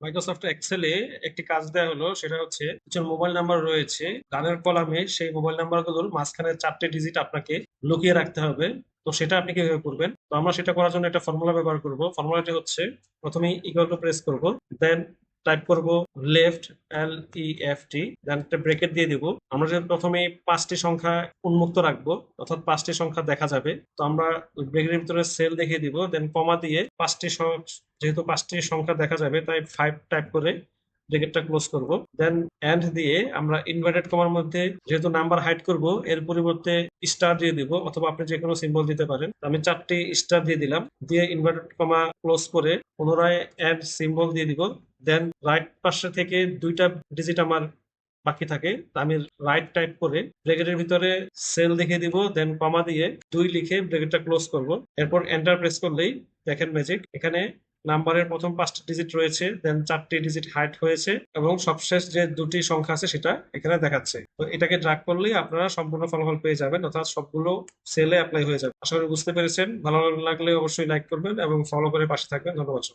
Microsoft এক্সেলে একটি কাজ দেওয়া হলো, সেটা হচ্ছে কিছু মোবাইল নাম্বার রয়েছে গানের কলামে, সেই মোবাইল নাম্বারগুলোর মাঝখানে 4টে ডিজিট আপনাকে লুকিয়ে রাখতে হবে। তো সেটা আপনি কিভাবে করবেন? তো আমরা সেটা করার জন্য একটা ফর্মুলা ব্যবহার করব। ফর্মুলাটি হচ্ছে, প্রথমে ইকুয়াল টু প্রেস করব, দেন টাইপ করব লেফট, LEFT, দেন একটা ব্রেকেট দিয়ে দিব। আমরা যে প্রথমে 5টি সংখ্যা উন্মুক্ত রাখবো, অর্থাৎ 5টি সংখ্যা দেখা যাবে। তো আমরা ব্রেকেটের ভিতরে সেল দেখিয়ে দিব, দেন কমা দিয়ে যেহেতু 5টি সংখ্যা দেখা যাবে তাই 5 টাইপ করে ব্রেকেটটা ক্লোজ করব। দেন এন্ড দিয়ে আমরা ইনভার্টেড কমার মধ্যে যেহেতু নাম্বার হাইড করব, এর পরিবর্তে স্টার দিয়ে দিব, অথবা আপনি যে কোনো সিম্বল দিতে পারেন। তো আমি 4টি স্টার দিয়ে দিলাম, দিয়ে ইনভার্টেড কমা ক্লোজ করে পুনরায় এন্ড সিম্বল দিয়ে দিব। দেন রাইট পাশে থেকে 2টা ডিজিট আমার বাকি থাকে, তা আমি রাইট টাইপ করে ব্রেকেটের ভিতরে সেল দেখিয়ে দিব, দেন কমা দিয়ে 2 লিখে ব্রেকেটটা ক্লোজ করব। এরপর এন্টার প্রেস করলেই দেখেন ম্যাজিক, এখানে নাম্বারের প্রথম 5টি ডিজিট রয়েছে, দেন 4টি ডিজিট হাইড হয়েছে, এবং সবশেষ যে 2টি সংখ্যা আছে সেটা এখানে দেখাচ্ছে। তো এটাকে ড্রাগ করলেই আপনারা সম্পূর্ণ ফলাফল পেয়ে যাবেন, অর্থাৎ সবগুলো সেলে অ্যাপ্লাই হয়ে যাবে। আশা করি বুঝতে পেরেছেন। ভালো লাগলে অবশ্যই লাইক করবেন এবং ফলো করে পাশে থাকবেন। ধন্যবাদ।